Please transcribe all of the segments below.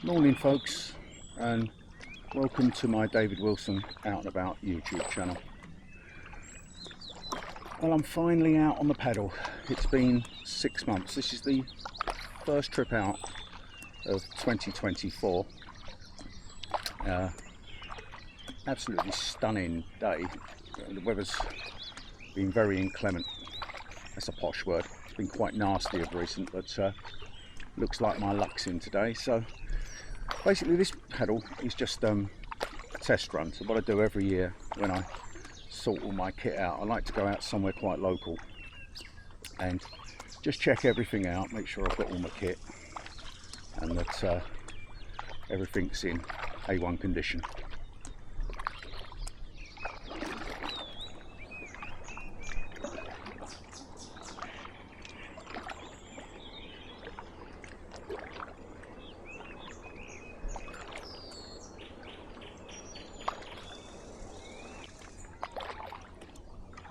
Morning folks, and welcome to my David Wilson Out and About YouTube channel. Well, I'm finally out on the paddle. It's been 6 months. This is the first trip out of 2024. Absolutely stunning day. The weather's been very inclement. That's a posh word. It's been quite nasty of recent, but looks like my luck's in today. So basically this paddle is just a test run. So what I do every year when I sort all my kit out, I like to go out somewhere quite local and just check everything out, make sure I've got all my kit and that everything's in A1 condition.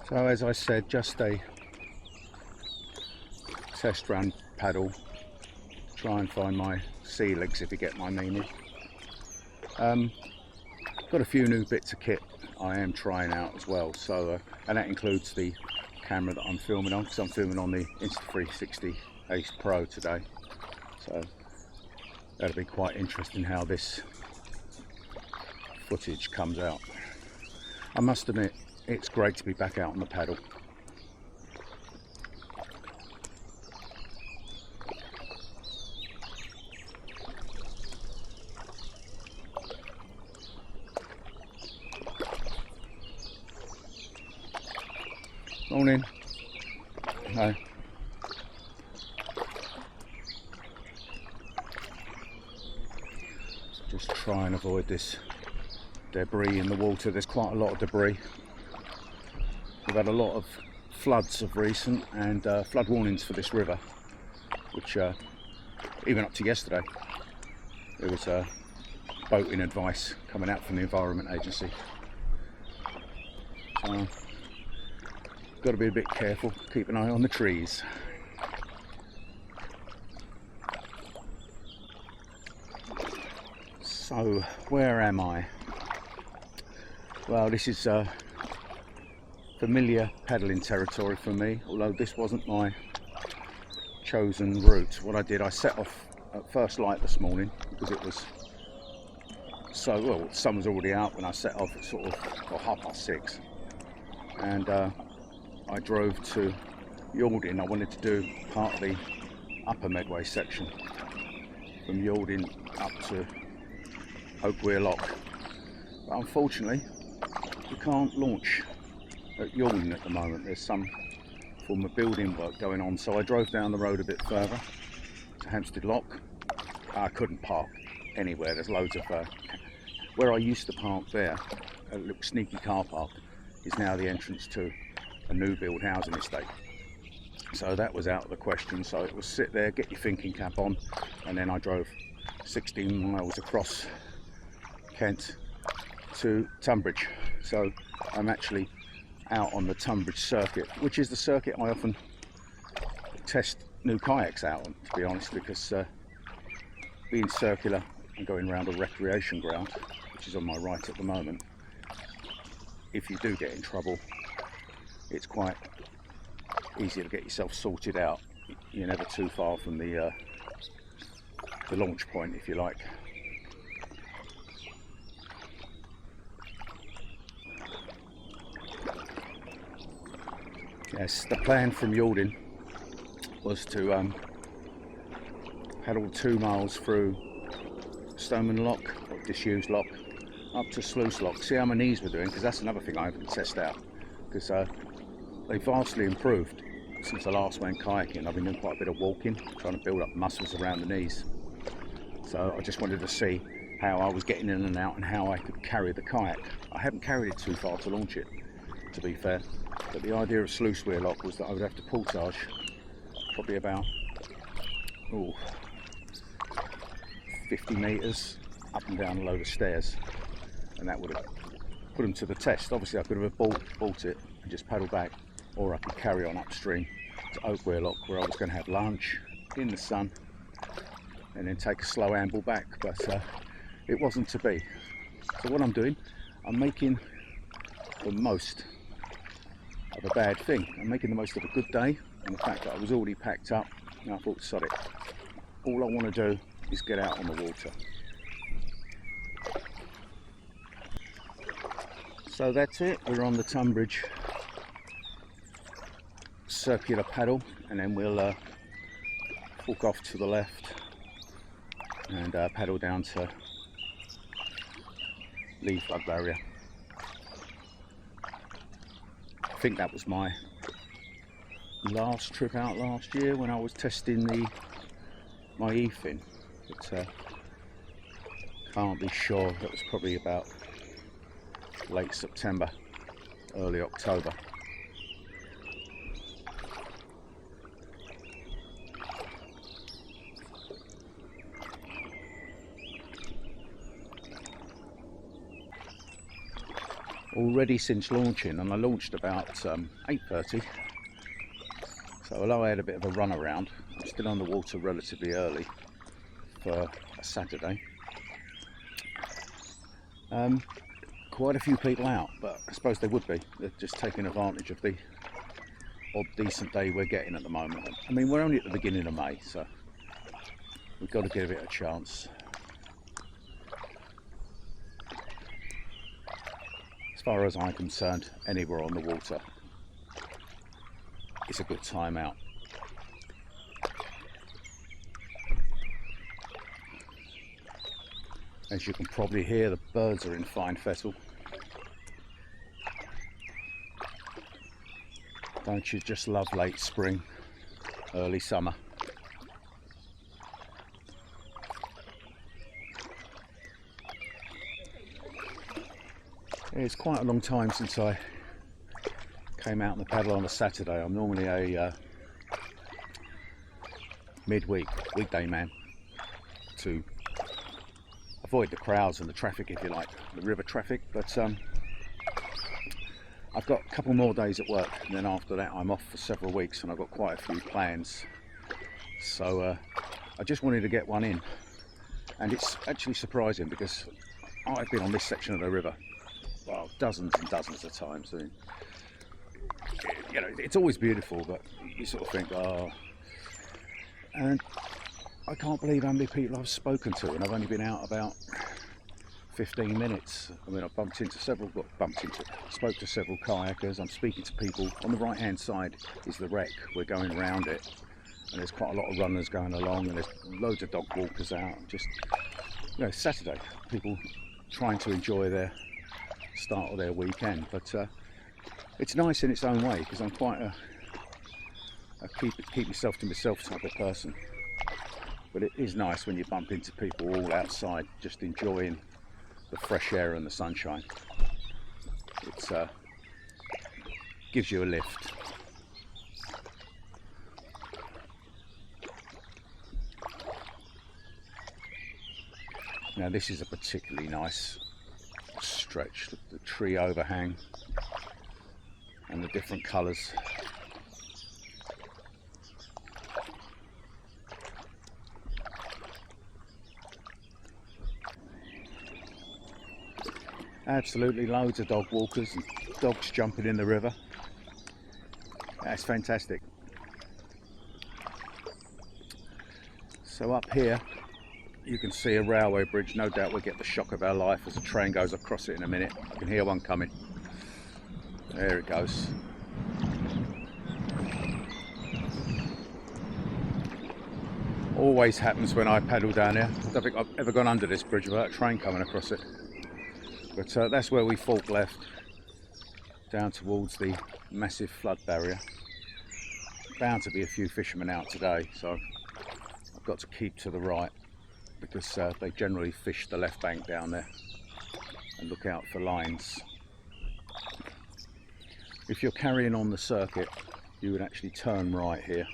So as I said, just a test run paddle, try and find my sea legs if you get my meaning. Got a few new bits of kit I am trying out as well, so and that includes the camera that I'm filming on, because I'm filming on the Insta360 Ace Pro today, so that'll be quite interesting how this footage comes out. I must admit, it's great to be back out on the paddle. Morning. Hi. Just try and avoid this debris in the water. There's quite a lot of debris. We've had a lot of floods of recent, and flood warnings for this river, which even up to yesterday there was boating advice coming out from the Environment Agency. So got to be a bit careful, keep an eye on the trees. So where am I? Well, this is familiar paddling territory for me, although this wasn't my chosen route. What I did, I set off at first light this morning because it was so, well, the sun was already out when I set off at sort of 6:30, and I drove to Yalding. I wanted to do part of the upper Medway section from Yalding up to Oakweir Lock, but unfortunately you can't launch at Yalding at the moment. There's some form of building work going on, so I drove down the road a bit further to Hampstead Lock. I couldn't park anywhere. There's loads of where I used to park there, a little sneaky car park, is now the entrance to a new build housing estate, so that was out of the question. So it was sit there, get your thinking cap on, and then I drove 16 miles across Kent to Tonbridge. So I'm actually out on the Tonbridge circuit, which is the circuit I often test new kayaks out on, to be honest, because being circular and going around a recreation ground, which is on my right at the moment, if you do get in trouble, it's quite easy to get yourself sorted out. You're never too far from the launch point, if you like. Yes, the plan from Yalding was to paddle 2 miles through Stoneman Lock, or disused lock, up to Sluice Lock, see how my knees were doing, because that's another thing I haven't tested out, because they've vastly improved since I last went kayaking. I've been doing quite a bit of walking, trying to build up muscles around the knees, so I just wanted to see how I was getting in and out and how I could carry the kayak. I haven't carried it too far to launch it, to be fair. But the idea of Sluice Lock was that I would have to portage probably about 50 metres up and down a load of stairs, and that would have put them to the test. Obviously I could have bought it and just paddle back, or I could carry on upstream to Oakweir Lock, where I was going to have lunch in the sun and then take a slow amble back, but it wasn't to be. So what I'm doing, I'm making the most of a bad thing. I'm making the most of a good day and the fact that I was already packed up, and I thought, sod it, all I want to do is get out on the water. So that's it, we're on the Tonbridge circular paddle, and then we'll fork off to the left and paddle down to Lee flood barrier. I think that was my last trip out last year when I was testing my e-fin, but can't be sure. That was probably about late September, early October. Already since launching, and I launched about 8:30, so although I had a bit of a run around, I'm still on the water relatively early for a Saturday. Quite a few people out, but I suppose they would be. They're just taking advantage of the odd decent day we're getting at the moment. I mean, we're only at the beginning of May, so we've got to give it a chance. As far as I'm concerned, anywhere on the water, it's a good time out. As you can probably hear, the birds are in fine fettle. Don't you just love late spring, early summer? It's quite a long time since I came out on the paddle on a Saturday. I'm normally a weekday man, to avoid the crowds and the traffic, if you like, the river traffic. But I've got a couple more days at work, and then after that I'm off for several weeks, and I've got quite a few plans. So I just wanted to get one in, and it's actually surprising because I've been on this section of the river, well, dozens and dozens of times. I mean, you know, it's always beautiful, but you sort of think, oh, and I can't believe how many people I've spoken to, and I've only been out about 15 minutes. I mean, I spoke to several kayakers. I'm speaking to people. On the right hand side is the wreck. We're going around it, and there's quite a lot of runners going along, and there's loads of dog walkers out. Just, you know, Saturday, people trying to enjoy their start of their weekend. But it's nice in its own way, because I'm quite a keep yourself to myself type of person. But it is nice when you bump into people all outside just enjoying the fresh air and the sunshine. It gives you a lift. Now this is a particularly nice stretch. Look at the tree overhang and the different colours. Absolutely loads of dog walkers and dogs jumping in the river. That's fantastic. So up here you can see a railway bridge. No doubt we'll get the shock of our life as a train goes across it in a minute. You can hear one coming. There it goes. Always happens when I paddle down here. I don't think I've ever gone under this bridge without a train coming across it. But that's where we fork left, down towards the massive flood barrier. Bound to be a few fishermen out today, so I've got to keep to the right, because they generally fish the left bank down there and look out for lines. If you're carrying on the circuit, you would actually turn right here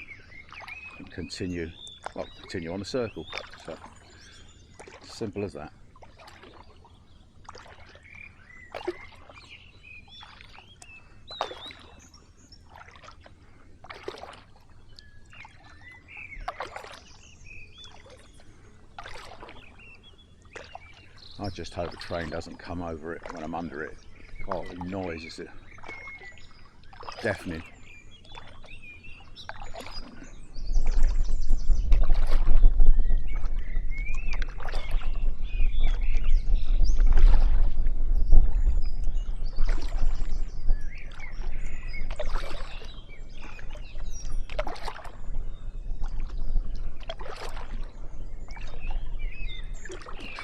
and continue on the circle. So simple as that. I just hope a train doesn't come over it when I'm under it. Oh, the noise is deafening.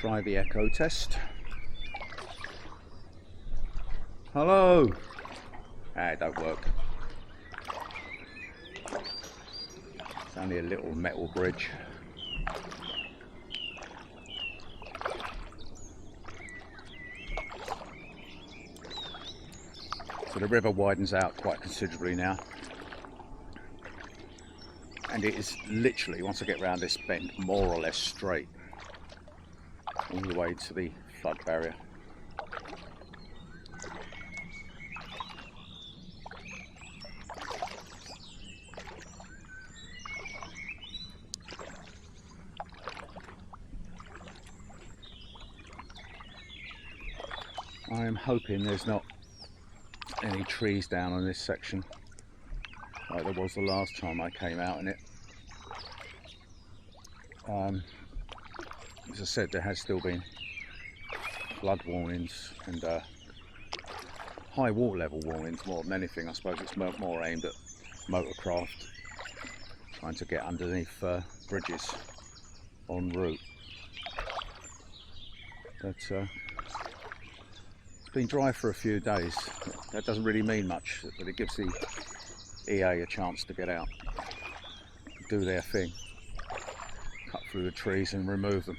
Try the echo test. Hello. It don't work. It's only a little metal bridge. So the river widens out quite considerably now. And it is literally, once I get round this bend, more or less straight all the way to the flood barrier. I am hoping there's not any trees down on this section like there was the last time I came out in it. As I said, there has still been flood warnings and high water level warnings more than anything. I suppose it's more aimed at motorcraft trying to get underneath bridges en route. But it's been dry for a few days. That doesn't really mean much, but it gives the EA a chance to get out, do their thing, cut through the trees and remove them.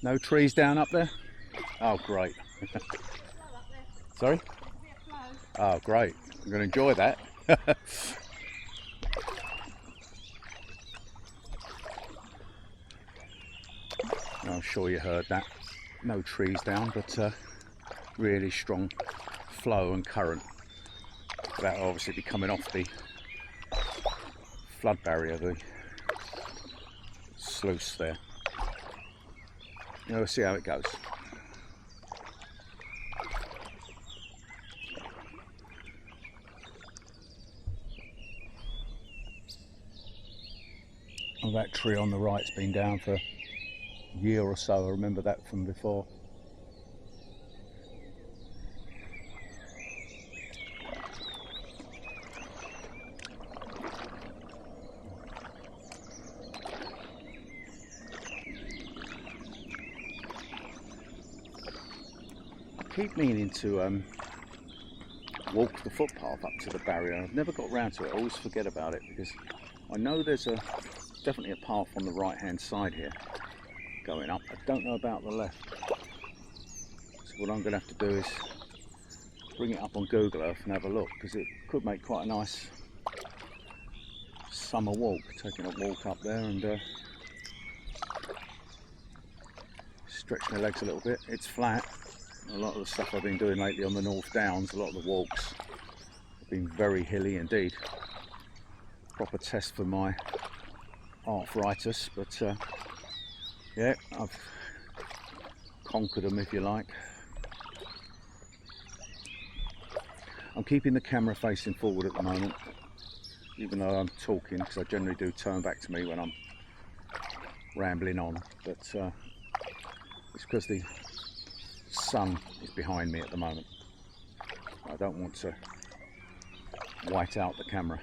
No trees down up there? Oh, great. Sorry? Oh, great. I'm going to enjoy that. I'm sure you heard that. No trees down, but really strong flow and current. That will obviously be coming off the flood barrier, the sluice there. We'll see how it goes. Oh, that tree on the right's been down for a year or so. I remember that from before. I keep meaning to walk the footpath up to the barrier. I've never got round to it. I always forget about it because I know there's definitely a path on the right hand side here going up. I don't know about the left. So what I'm going to have to do is bring it up on Google Earth and have a look, because it could make quite a nice summer walk, taking a walk up there and stretch my legs a little bit. It's flat. A lot of the stuff I've been doing lately on the North Downs, a lot of the walks have been very hilly indeed. Proper test for my arthritis, but yeah, I've conquered them, if you like. I'm keeping the camera facing forward at the moment, even though I'm talking, because I generally do turn back to me when I'm rambling on, but it's because the sun is behind me at the moment. I don't want to white out the camera.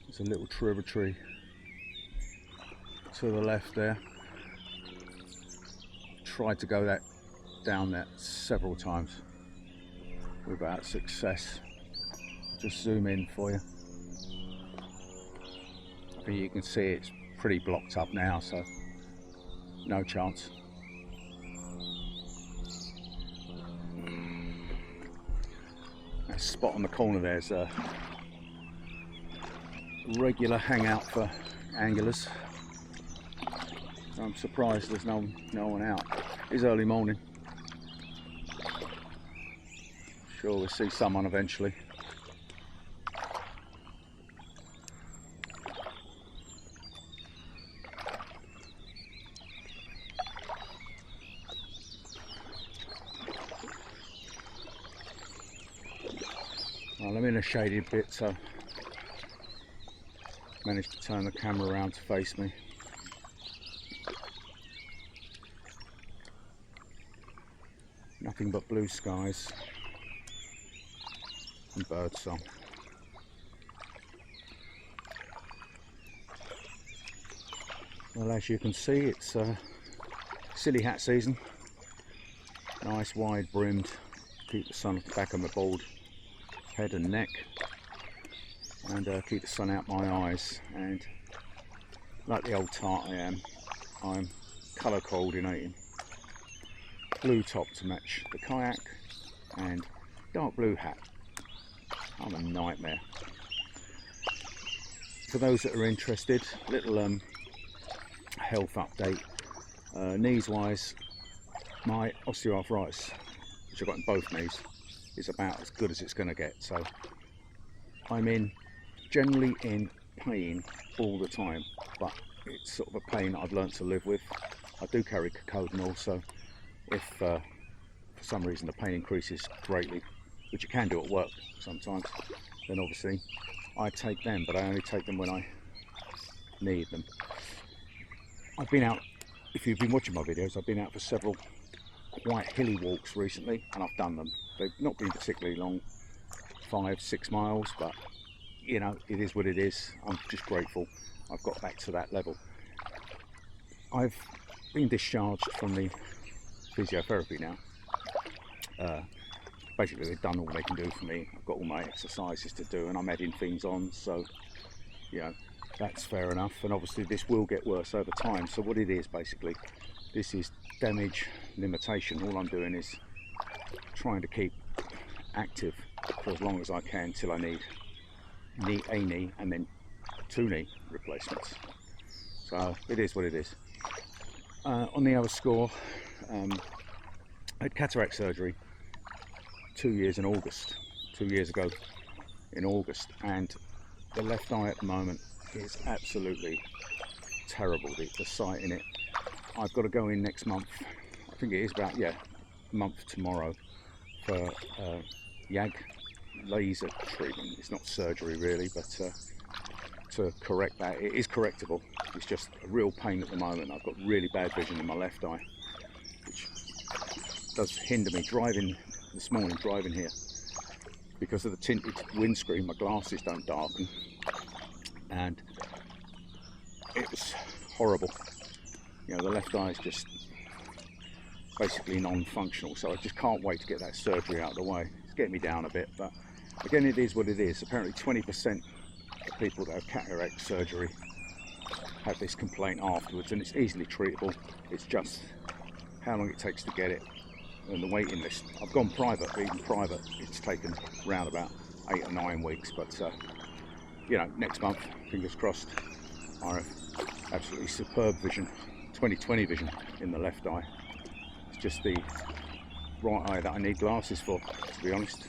There's a little tributary to the left there. Tried to go down that several times without success. Just zoom in for you. I think you can see it's pretty blocked up now, so no chance. That spot on the corner there's a regular hangout for anglers. So I'm surprised there's no one out. It's early morning. Sure, we'll see someone eventually. Well, I'm in a shaded bit, so managed to turn the camera around to face me. Nothing but blue skies and bird song. Well, as you can see, it's silly hat season. Nice wide brimmed, keep the sun at the back of my bald head and neck, and keep the sun out my eyes. And like the old tart I am, I'm colour coordinating. Blue top to match the kayak and dark blue hat. I'm a nightmare. For those that are interested, little health update. Knees wise, my osteoarthritis, which I've got in both knees, is about as good as it's going to get. So I'm generally in pain all the time, but it's sort of a pain that I've learnt to live with. I do carry cocodamol, so if for some reason the pain increases greatly, which you can do at work sometimes, then obviously I take them, but I only take them when I need them. I've been out, if you've been watching my videos, I've been out for several quite hilly walks recently, and I've done them. They've not been particularly long, 5-6 miles, but you know, it is what it is. I'm just grateful I've got back to that level. I've been discharged from the physiotherapy now. Basically they've done all they can do for me. I've got all my exercises to do and I'm adding things on, so you know, that's fair enough. And obviously this will get worse over time. So what it is basically, this is damage limitation. All I'm doing is trying to keep active for as long as I can till I need a knee and then 2 knee replacements. So it is what it is. On the other score, I had cataract surgery 2 years in August, 2 years ago in August, and the left eye at the moment is absolutely terrible, the sight in it. I've got to go in next month, I think it is about, yeah, a month tomorrow, for YAG laser treatment. It's not surgery really, but to correct that. It is correctable, it's just a real pain at the moment. I've got really bad vision in my left eye, which does hinder me driving. This morning, driving here, because of the tinted windscreen, my glasses don't darken, and it was horrible. You know, the left eye is just basically non-functional, so I just can't wait to get that surgery out of the way. It's getting me down a bit, but again, it is what it is. Apparently 20% of people that have cataract surgery have this complaint afterwards, and it's easily treatable. It's just how long it takes to get it and the waiting list. I've gone private, but even private it's taken around about 8 or 9 weeks, but you know, next month, fingers crossed, I have absolutely superb vision, 20/20 vision in the left eye. It's just the right eye that I need glasses for, to be honest.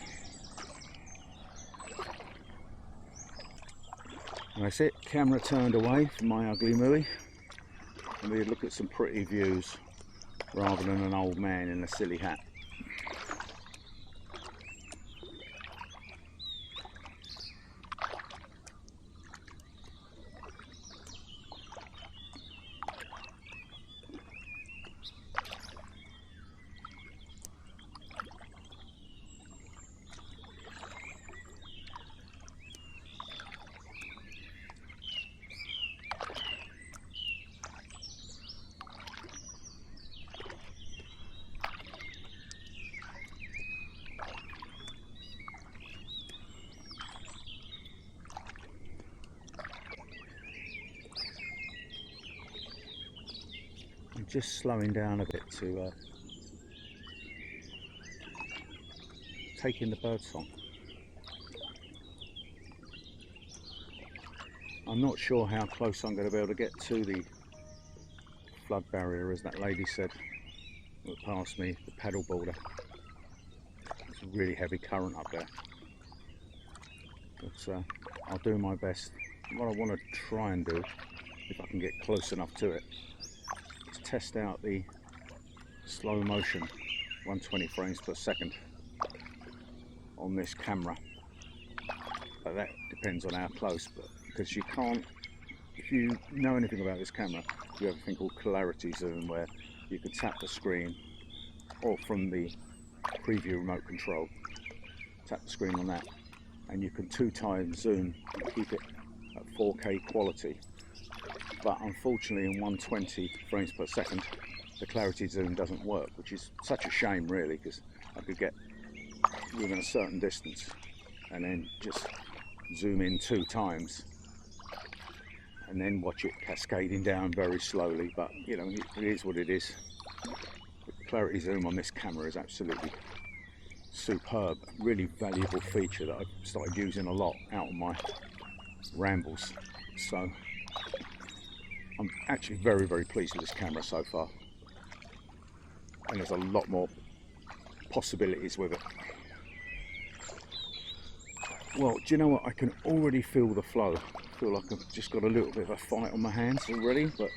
And that's it, camera turned away from my ugly mooey, and we look at some pretty views rather than an old man in a silly hat. I'm just slowing down a bit to take in the bird song. I'm not sure how close I'm going to be able to get to the flood barrier, as that lady said that passed me, the paddle boarder. It's a really heavy current up there, but I'll do my best. What I want to try and do, if I can get close enough to it, is test out the slow motion 120 frames per second on this camera, but that depends on how close. But because you can't, if you know anything about this camera, you have a thing called clarity zoom, where you can tap the screen, or from the preview remote control, tap the screen on that, and you can 2x zoom and keep it at 4K quality. But unfortunately in 120 frames per second the clarity zoom doesn't work, which is such a shame really, because I could get within a certain distance and then just zoom in 2x and then watch it cascading down very slowly. But you know, it is what it is. The clarity zoom on this camera is absolutely superb, really valuable feature that I've started using a lot out on my rambles. So I'm actually very, very pleased with this camera so far, and there's a lot more possibilities with it. Well, do you know what? I can already feel the flow. I feel like I've just got a little bit of a fight on my hands already, but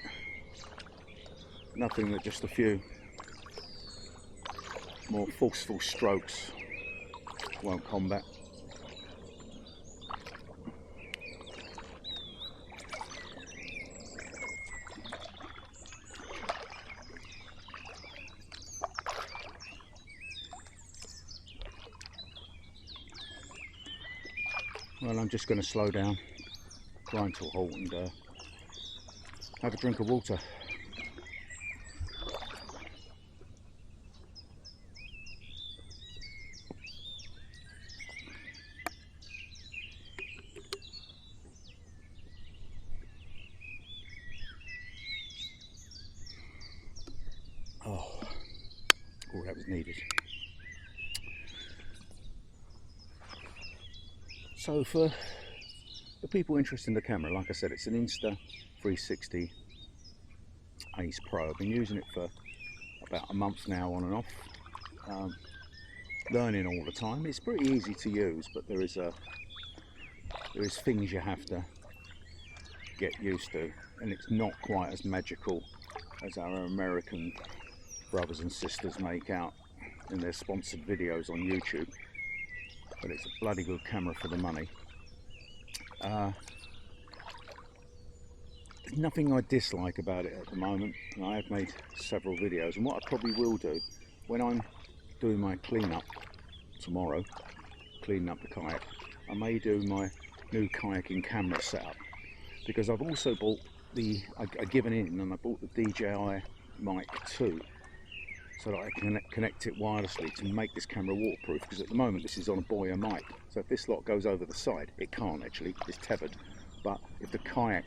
nothing that just a few more forceful strokes won't combat. Well, I'm just going to slow down, grind to a halt, and have a drink of water. Oh, all that was needed. So for the people interested in the camera, like I said, it's an Insta360 Ace Pro. I've been using it for about a month now, on and off, learning all the time. It's pretty easy to use, but there is things you have to get used to, and it's not quite as magical as our American brothers and sisters make out in their sponsored videos on YouTube. But it's a bloody good camera for the money. There's nothing I dislike about it at the moment, and I have made several videos. And what I probably will do when I'm doing my clean-up tomorrow, cleaning up the kayak, I may do my new kayaking camera setup, because I've also bought I've given in and I bought the DJI Mic 2, so that I can connect it wirelessly to make this camera waterproof, because at the moment this is on a Boya mic, so if this lot goes over the side, it can't actually, it's tethered, but if the kayak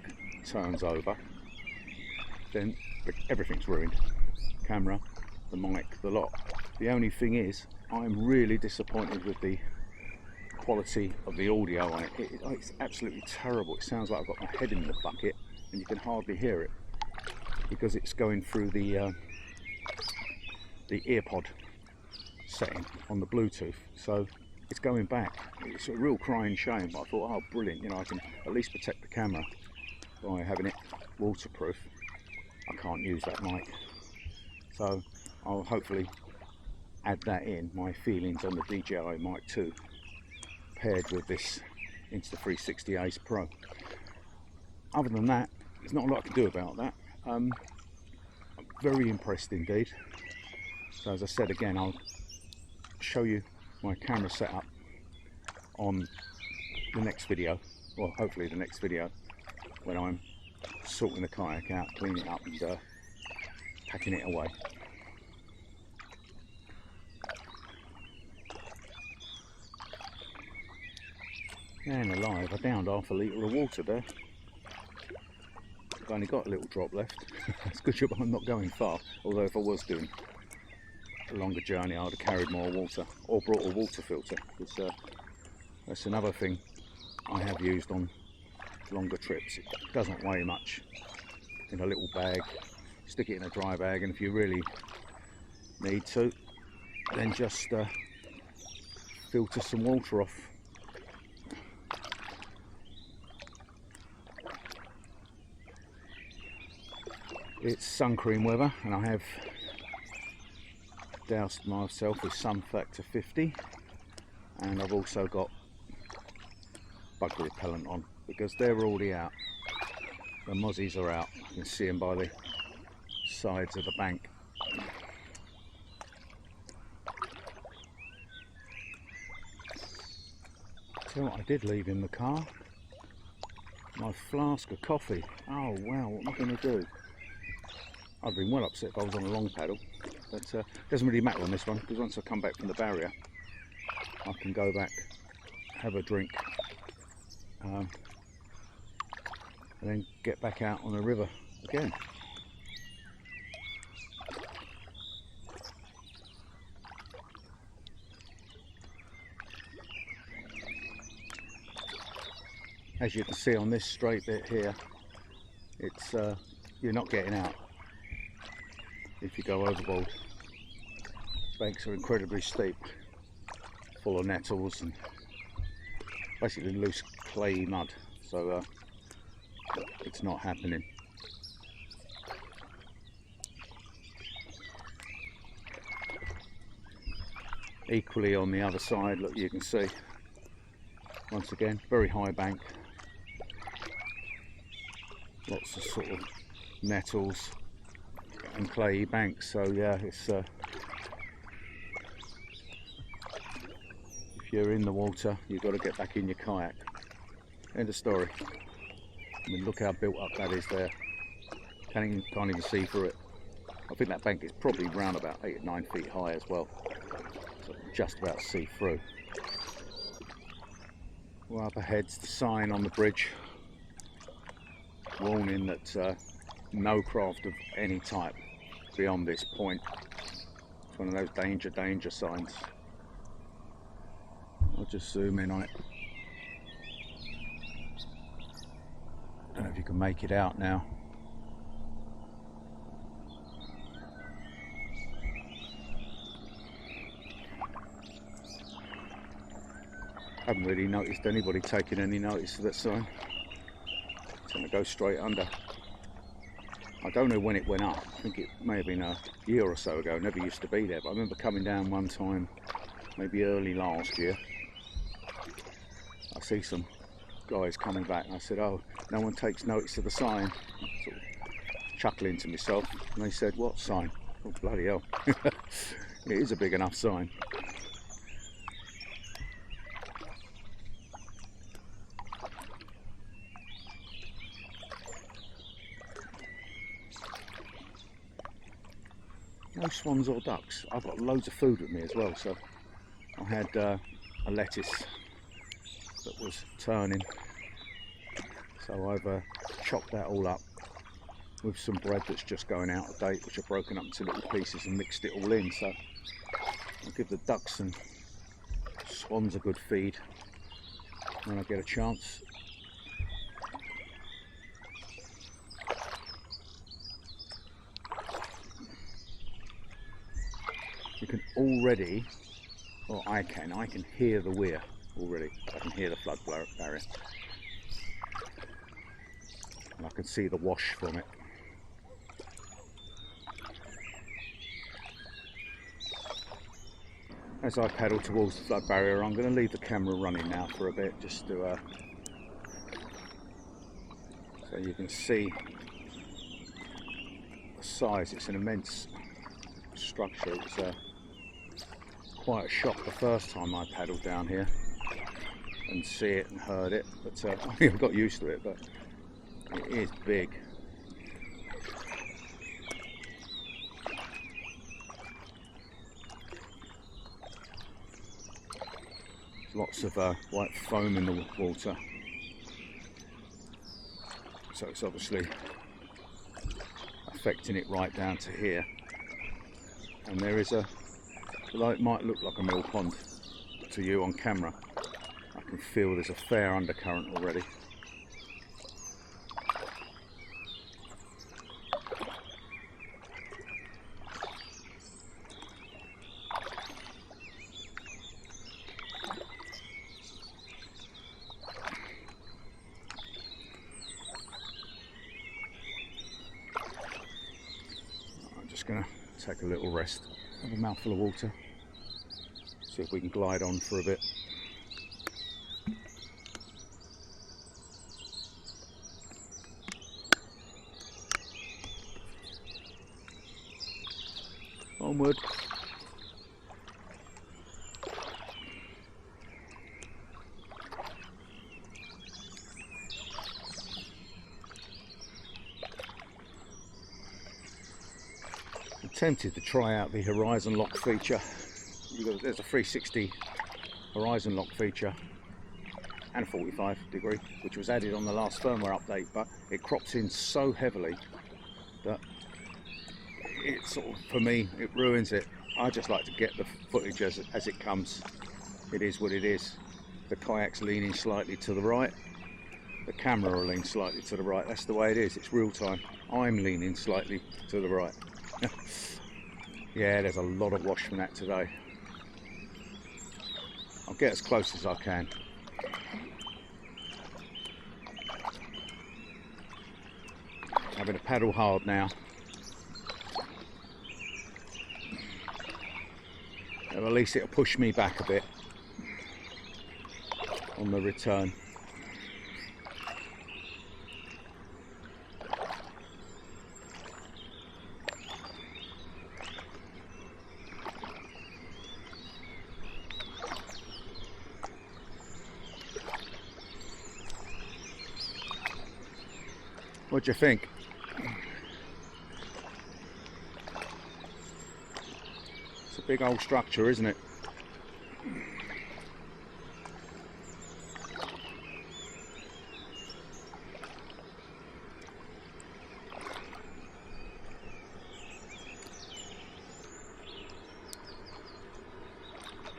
turns over, then everything's ruined. Camera, the mic, the lot. The only thing is, I'm really disappointed with the quality of the audio on it. It's absolutely terrible. It sounds like I've got my head in the bucket, and you can hardly hear it, because it's going through the earpod setting on the Bluetooth, so it's going back. It's a real crying shame, but I thought, oh brilliant, you know, I can at least protect the camera by having it waterproof. I can't use that mic, so I'll hopefully add that in, my feelings on the DJI Mic 2 paired with this Insta360 Ace Pro. Other than that, there's not a lot I can do about that. I'm very impressed indeed. So as I said again, I'll show you my camera setup on the next video, well hopefully the next video, when I'm sorting the kayak out, cleaning it up and packing it away. Man alive, I downed half a litre of water there. I've only got a little drop left. It's a good job I'm not going far, although if I was doing a longer journey I'd have carried more water, or brought a water filter, because that's another thing I have used on longer trips. It doesn't weigh much. In a little bag, stick it in a dry bag, and if you really need to, then just filter some water off. It's sun cream weather, and I have doused myself with sun factor 50, and I've also got bug repellent on because they're already out. The mozzies are out. You can see them by the sides of the bank. So what I did leave in the car, my flask of coffee. Oh wow, what am I going to do? I'd been well upset if I was on a long paddle, but it doesn't really matter on this one, because once I come back from the barrier I can go back, have a drink, and then get back out on the river again. As you can see on this straight bit here, it's you're not getting out if you go overboard. Banks are incredibly steep, full of nettles and basically loose clayey mud, so it's not happening. Equally on the other side, look, you can see once again very high bank, lots of sort of nettles and clayey banks. So yeah, it's if you're in the water, you've got to get back in your kayak. End of story. I mean, look how built up that is there. Can't even see through it. I think that bank is probably round about 8 or 9 feet high as well, so just about see through. Well, up ahead's the sign on the bridge warning that no craft of any type beyond this point. It's one of those danger signs. I'll just zoom in on it. Don't know if you can make it out now. Haven't really noticed anybody taking any notice of that sign. It's going to go straight under. I don't know when it went up. I think it may have been a year or so ago. It never used to be there, but I remember coming down one time, maybe early last year. I see some guys coming back, and I said, "Oh, no one takes notice of the sign." Sort of chuckling to myself, and they said, "What sign?" Oh, bloody hell! It is a big enough sign. No swans or ducks. I've got loads of food with me as well, so I had a lettuce that was turning, so I've chopped that all up with some bread that's just going out of date, which I've broken up into little pieces and mixed it all in. So I'll give the ducks and swans a good feed when I get a chance. You can already, or I can hear the weir already. I can hear the flood barrier, and I can see the wash from it. As I paddle towards the flood barrier, I'm going to leave the camera running now for a bit, just to so you can see the size. It's an immense structure. It was quite a shock the first time I paddled down here and see it and heard it, but I think I've got used to it, but it is big. There's lots of white foam in the water, so it's obviously affecting it right down to here. And there is although it might look like a mill pond to you on camera, I can feel there's a fair undercurrent already. going to take a little rest, have a mouthful of water, see if we can glide on for a bit. Onward. I'm tempted to try out the horizon lock feature. There's a 360 horizon lock feature and a 45 degree, which was added on the last firmware update, but it crops in so heavily that it sort of, for me, it ruins it. I just like to get the footage as it comes. It is what it is. The kayak's leaning slightly to the right, the camera will lean slightly to the right. That's the way it is. It's real time. I'm leaning slightly to the right. Yeah, there's a lot of wash from that today. I'll get as close as I can. Having to paddle hard now. At least it'll push me back a bit on the return. What do you think? It's a big old structure, isn't it?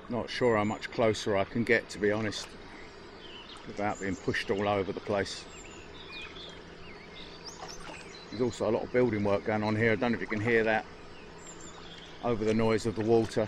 Not sure how much closer I can get, to be honest, without being pushed all over the place. There's also a lot of building work going on here. I don't know if you can hear that over the noise of the water.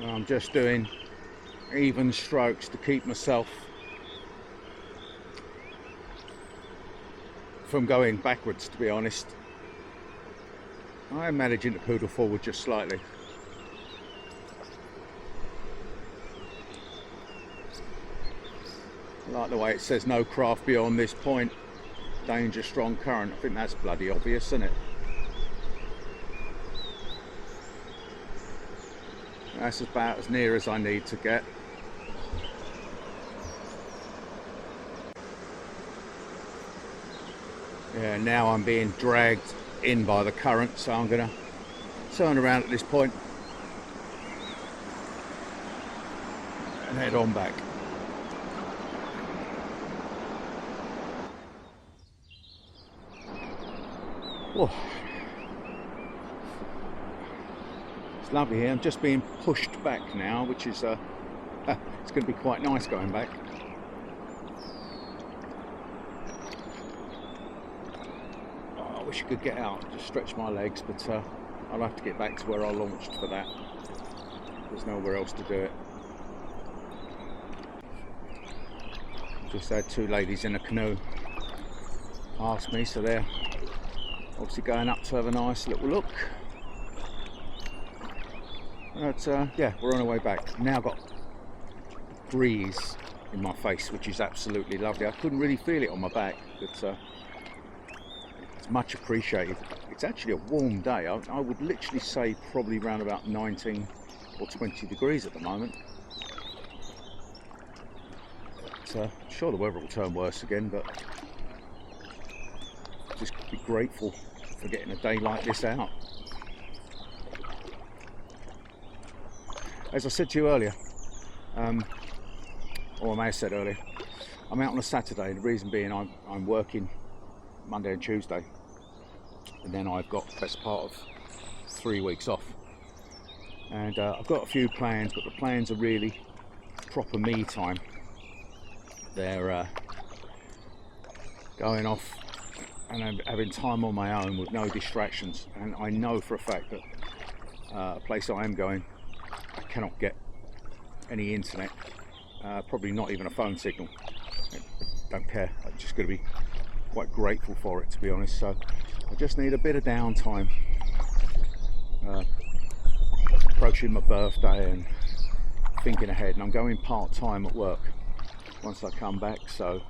I'm just doing even strokes to keep myself from going backwards, to be honest. I am managing to poodle forward just slightly. I like the way it says no craft beyond this point, danger strong current. I think that's bloody obvious, isn't it? That's about as near as I need to get. Yeah, now I'm being dragged in by the current, so I'm going to turn around at this point and head on back. Whoa. It's lovely here. I'm just being pushed back now, which is it's going to be quite nice going back. Oh, I wish I could get out, just stretch my legs, but I'll have to get back to where I launched for that. There's nowhere else to do it. Just had two ladies in a canoe past me, so they're obviously going up to have a nice little look. But yeah, we're on our way back. Now got breeze in my face, which is absolutely lovely. I couldn't really feel it on my back, but it's much appreciated. It's actually a warm day. I would literally say probably around about 19 or 20 degrees at the moment. But, I'm sure the weather will turn worse again, but just be grateful for getting a day like this out. As I said to you earlier, or I may have said earlier, I'm out on a Saturday. The reason being I'm working Monday and Tuesday, and then I've got the best part of 3 weeks off. And I've got a few plans, but the plans are really proper me time. they're going off and I'm having time on my own with no distractions, and I know for a fact that a place I am going, I cannot get any internet, probably not even a phone signal. I don't care, I'm just going to be quite grateful for it, to be honest. So I just need a bit of downtime, approaching my birthday and thinking ahead, and I'm going part-time at work once I come back, so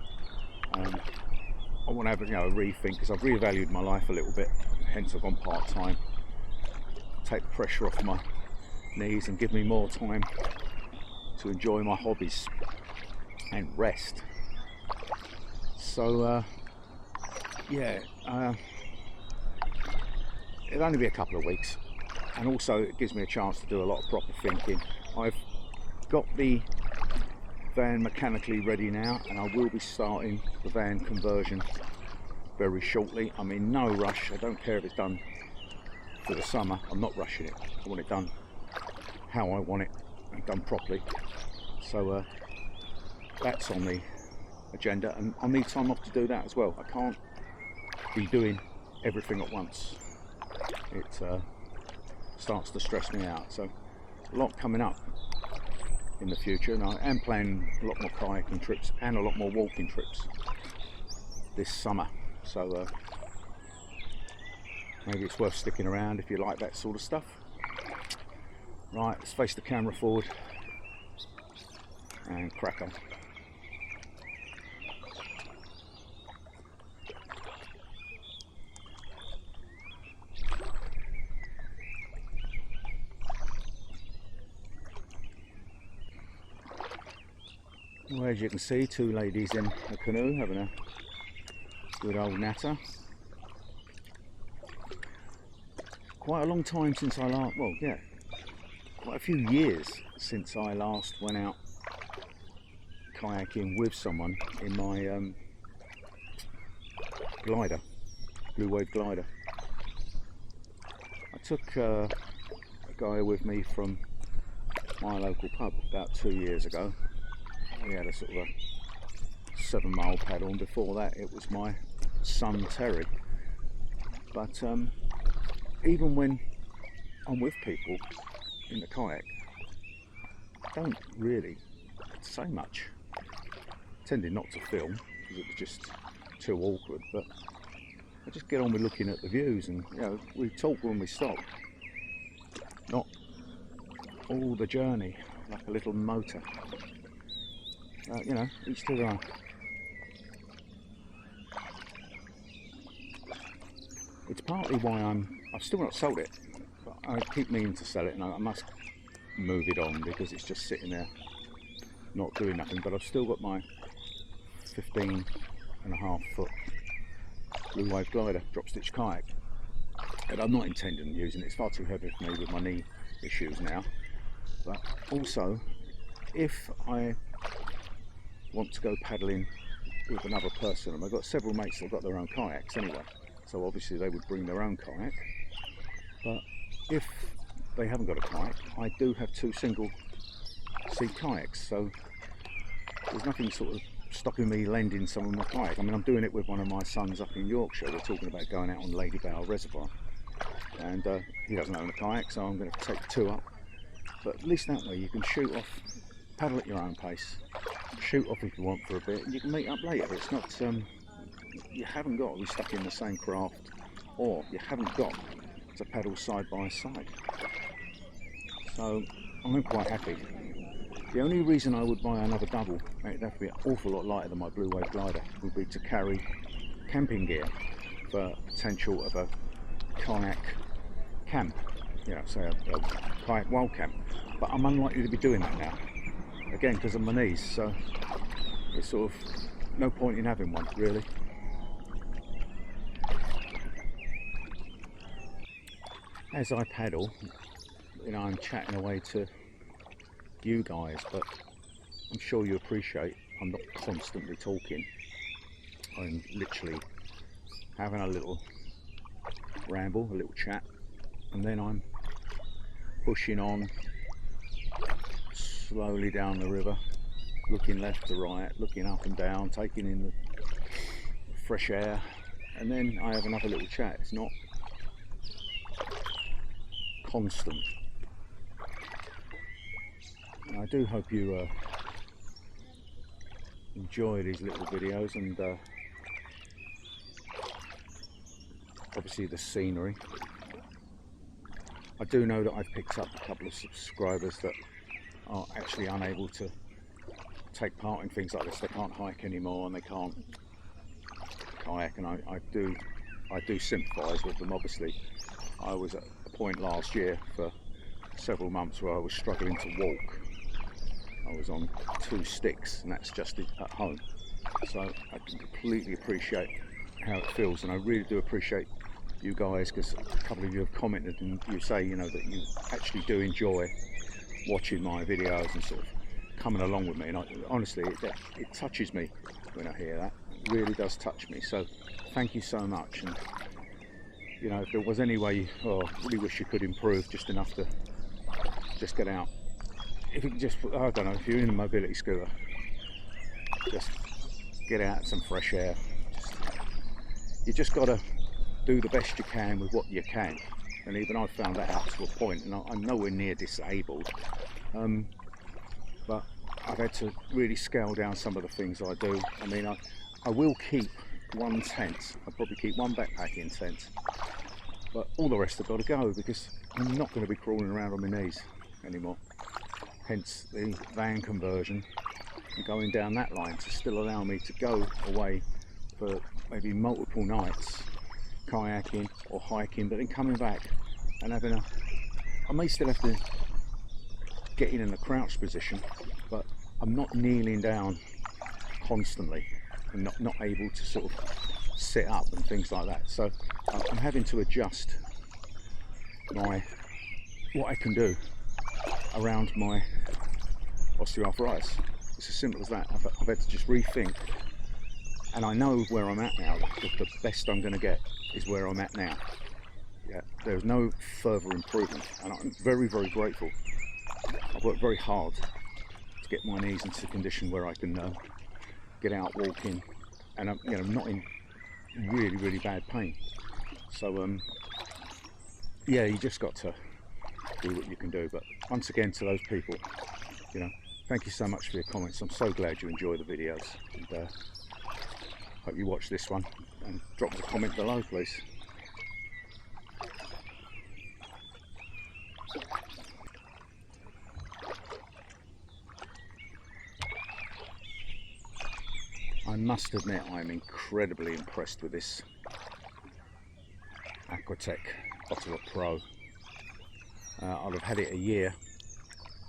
I want to have a rethink, because I've revalued my life a little bit, hence I've gone part-time, take the pressure off my knees and give me more time to enjoy my hobbies and rest. So it'll only be a couple of weeks, and also it gives me a chance to do a lot of proper thinking. I've got the van mechanically ready now, and I will be starting the van conversion very shortly. I'm in no rush. I don't care if it's done for the summer. I'm not rushing it. I want it done how I want it and done properly. So that's on the agenda, and I need time off to do that as well. I can't be doing everything at once. It starts to stress me out. So a lot coming up in the future, and I am planning a lot more kayaking trips and a lot more walking trips this summer. So maybe it's worth sticking around if you like that sort of stuff. Right, let's face the camera forward and crack on. Well, as you can see, two ladies in a canoe having a good old natter. Quite a long time since I last, quite a few years since I last went out kayaking with someone in my glider, blue wave glider. I took a guy with me from my local pub about 2 years ago. We had a sort of a 7-mile paddle, and before that it was my son Terry. But even when I'm with people in the kayak, I don't really say much. I tended not to film because it was just too awkward, but I just get on with looking at the views, and we talk when we stop, not all the journey like a little motor. Each to their own. It's partly why I've still not sold it, but I keep meaning to sell it, and I must move it on because it's just sitting there not doing nothing. But I've still got my 15.5-foot blue wave glider drop stitch kayak, and I'm not intending on using it. It's far too heavy for me with my knee issues now. But also, if I want to go paddling with another person, and I've got several mates that have got their own kayaks anyway, so obviously they would bring their own kayak. But if they haven't got a kayak, I do have 2 single seat kayaks, so there's nothing sort of stopping me lending some of my kayak. I mean, I'm doing it with one of my sons up in Yorkshire. We're talking about going out on Lady Bower Reservoir, and he doesn't own a kayak, so I'm going to take 2 up. But at least that way you can shoot off, paddle at your own pace, shoot off if you want for a bit, and you can meet up later. It's not you haven't got to be stuck in the same craft, or you haven't got to paddle side by side. So I'm quite happy. The only reason I would buy another double, it'd have to be an awful lot lighter than my blue wave glider, would be to carry camping gear for potential of a kayak camp, say a kayak wild camp. But I'm unlikely to be doing that now, again because of my knees, so it's sort of no point in having one really. As I paddle, I'm chatting away to you guys, but I'm sure you appreciate I'm not constantly talking. I'm literally having a little ramble, a little chat, and then I'm pushing on slowly down the river looking left to right, looking up and down, taking in the fresh air, and then I have another little chat. It's not constant. And I do hope you enjoy these little videos, and obviously the scenery. I do know that I've picked up a couple of subscribers that are actually unable to take part in things like this. They can't hike anymore and they can't kayak, and I do sympathise with them. Obviously I was at a point last year for several months where I was struggling to walk. I was on 2 sticks, and that's just at home. So I can completely appreciate how it feels, and I really do appreciate you guys, because a couple of you have commented and you say, you know, that you actually do enjoy watching my videos and sort of coming along with me. And honestly, it touches me when I hear that. It really does touch me. So thank you so much. And you know, if there was any way, I really wish you could improve just enough to just get out. If you could just, I don't know, if you're in a mobility scooter, just get out in some fresh air. You just got to do the best you can with what you can, and even I found that out to a point, and I'm nowhere near disabled, but I've had to really scale down some of the things I do. I mean, I will keep one tent. I'll probably keep one backpacking tent, but all the rest have got to go, because I'm not going to be crawling around on my knees anymore. Hence the van conversion and going down that line to still allow me to go away for maybe multiple nights kayaking or hiking, but then coming back and having I may still have to get in a crouch position, but I'm not kneeling down constantly and not able to sort of sit up and things like that. So I'm having to adjust what I can do around my osteoarthritis. It's as simple as that. I've had to just rethink, and I know where I'm at now. The best I'm going to get is where I'm at now. Yeah, there's no further improvement, and I'm very, very grateful. I've worked very hard to get my knees into a condition where I can get out walking, and I'm, you know, not in really, really bad pain. So yeah, you just got to do what you can do. But once again, to those people, you know, thank you so much for your comments. I'm so glad you enjoy the videos, and hope you watch this one, and drop a comment below, please. I must admit, I'm incredibly impressed with this Aquatech Ottawa Pro. I'll have had it a year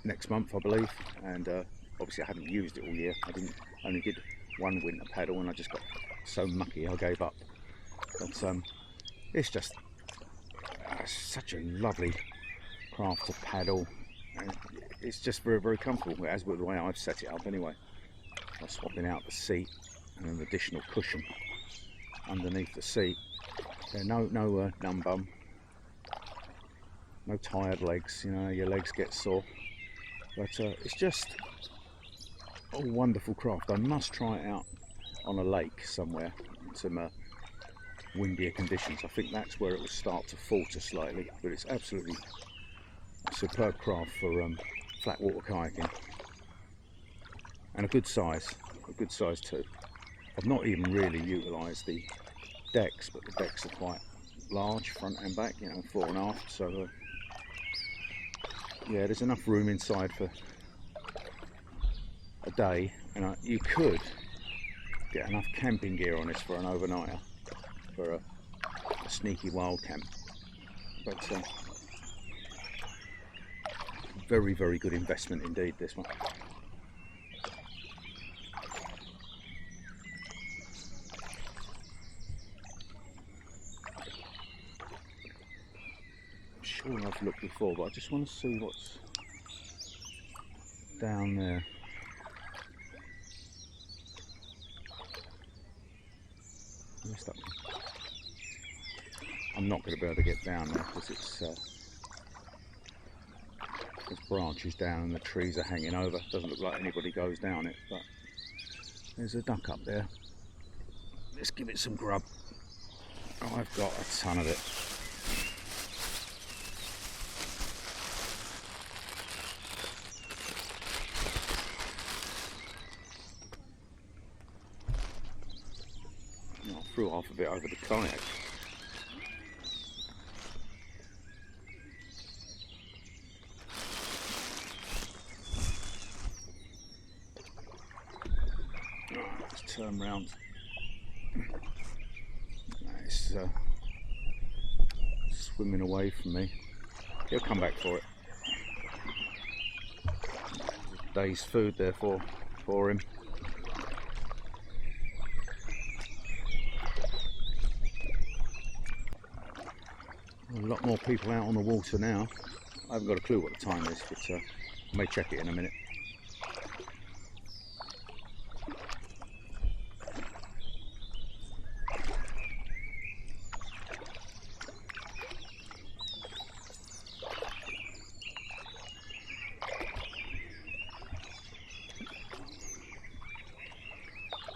next month, I believe, and obviously I haven't used it all year. Only did one winter paddle, and I just got so mucky I gave up. But it's just such a lovely craft to paddle, and it's just very, very comfortable, as with the way I've set it up anyway. By swapping out the seat and an additional cushion underneath the seat. So no numb bum, no tired legs. You know, your legs get sore. But it's just a wonderful craft. I must try it out on a lake somewhere in some windier conditions. I think that's where it will start to falter slightly, but it's absolutely a superb craft for flat water kayaking, and a good size too. I've not even really utilised the decks, but the decks are quite large, front and back, you know, 4 and aft. So yeah, there's enough room inside for a day, and you could get enough camping gear on this for an overnighter, for a sneaky wild camp. But very, very good investment indeed, this one. I'm sure I've looked before, but I just want to see what's down there. I'm not going to be able to get down there because it's There's branches down and the trees are hanging over. Doesn't look like anybody goes down it, but there's a duck up there. Let's give it some grub. Oh, I've got a ton of it. I threw half of it over the kayak. Let's turn round. It's swimming away from me. He'll come back for it. There's a day's food there for him. A lot more people out on the water now. I haven't got a clue what the time is, but I may check it in a minute.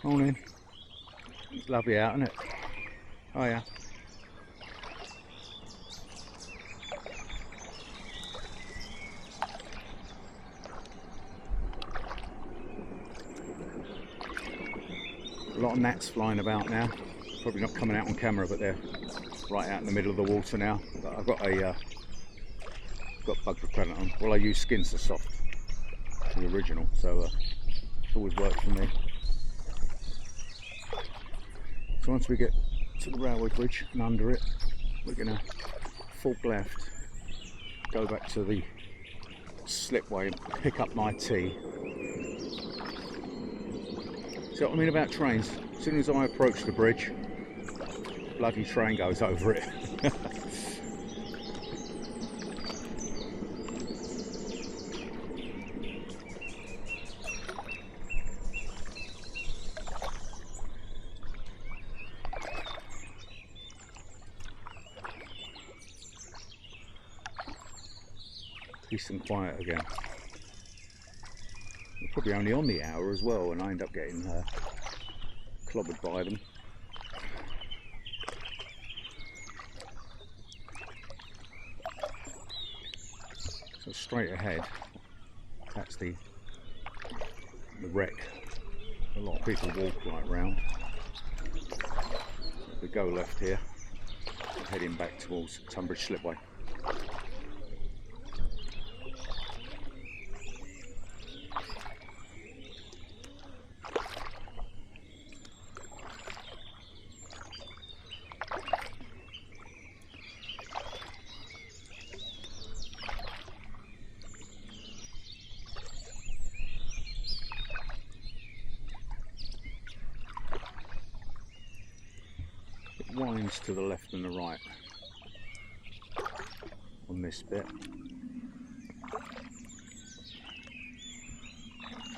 Morning. It's lovely out, isn't it? Oh yeah. A lot of gnats flying about now. Probably not coming out on camera, but they're right out in the middle of the water now. But I've got bug repellent on. Well, I use Skin So Soft, the original, so it's always worked for me. So once we get to the railway bridge and under it, we're going to fork left, go back to the slipway and pick up my tea. See what I mean about trains? As soon as I approach the bridge, bloody train goes over it. Peace and quiet again. We're probably only on the hour as well, and I end up getting clobbered by them. So straight ahead, that's the wreck. A lot of people walk right round. We go left here, heading back towards Tonbridge Slipway. It winds to the left and the right on this bit.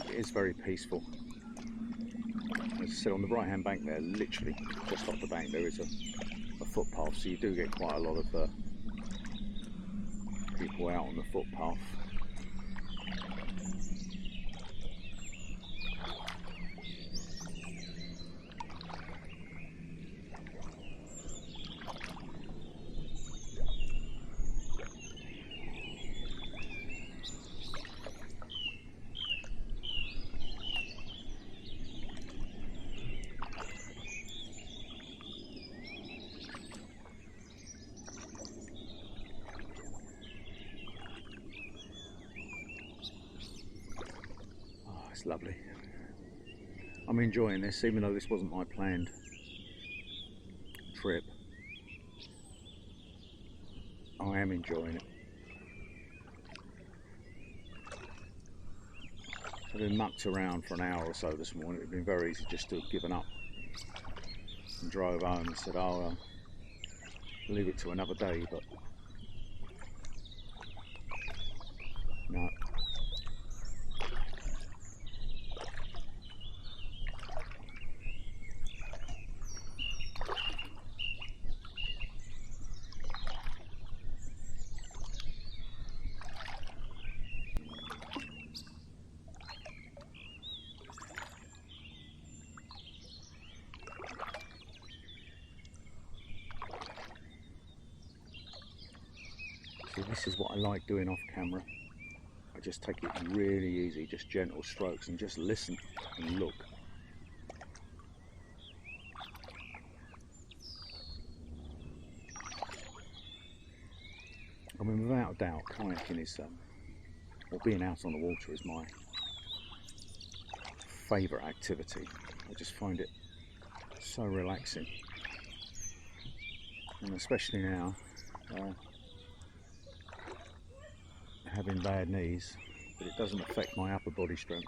It is very peaceful. As I said, on the right hand bank there, literally just off the bank, there is a footpath, so you do get quite a lot of people out on the footpath. It's lovely. I'm enjoying this, even though this wasn't my planned trip. I am enjoying it. I've been mucked around for an hour or so this morning. It would have been very easy just to have given up and drove home and said, oh, leave it to another day, but no. See, this is what I like doing off camera. I just take it really easy, just gentle strokes, and just listen and look. I mean, without a doubt, kayaking is, or being out on the water is my favourite activity. I just find it so relaxing, and especially now, having bad knees, but it doesn't affect my upper body strength.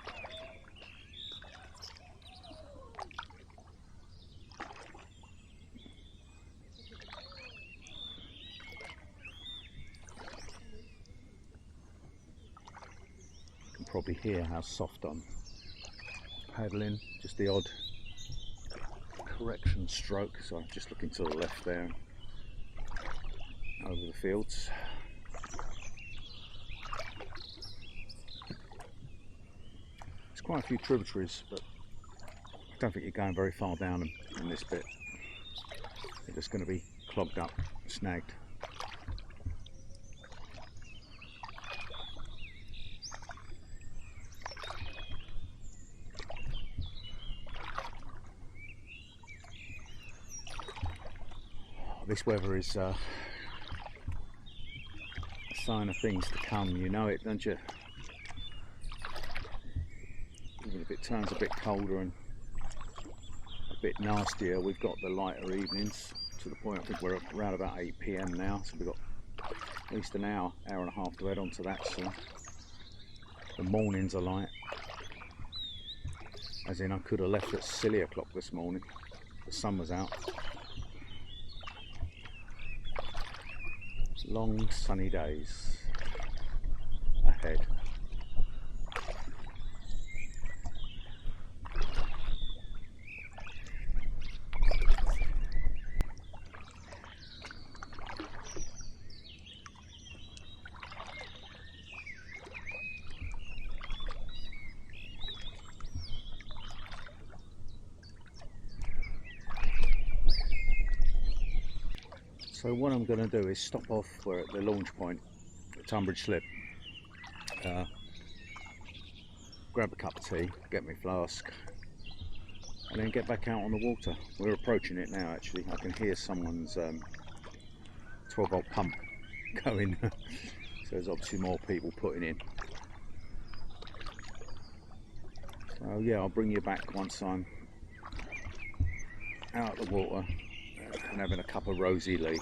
You can probably hear how soft I'm paddling, just the odd correction stroke, so I'm just looking to the left there, over the fields. There's quite a few tributaries, but I don't think you're going very far down them in this bit. They're just going to be clogged up, snagged. This weather is a sign of things to come, you know it, don't you? Even if it turns a bit colder and a bit nastier, we've got the lighter evenings to the point I think we're around about 8 PM now, so we've got at least an hour and a half to head on to that soon. The mornings are light, as in I could have left at silly o'clock this morning. The sun was out. Long sunny days ahead. So what I'm going to do is stop off. We're at the launch point at Tonbridge Slip, grab a cup of tea, get my flask, and then get back out on the water. We're approaching it now actually. I can hear someone's 12-volt pump going, so there's obviously more people putting in. So yeah, I'll bring you back once I'm out of the water and having a cup of rosy Lee.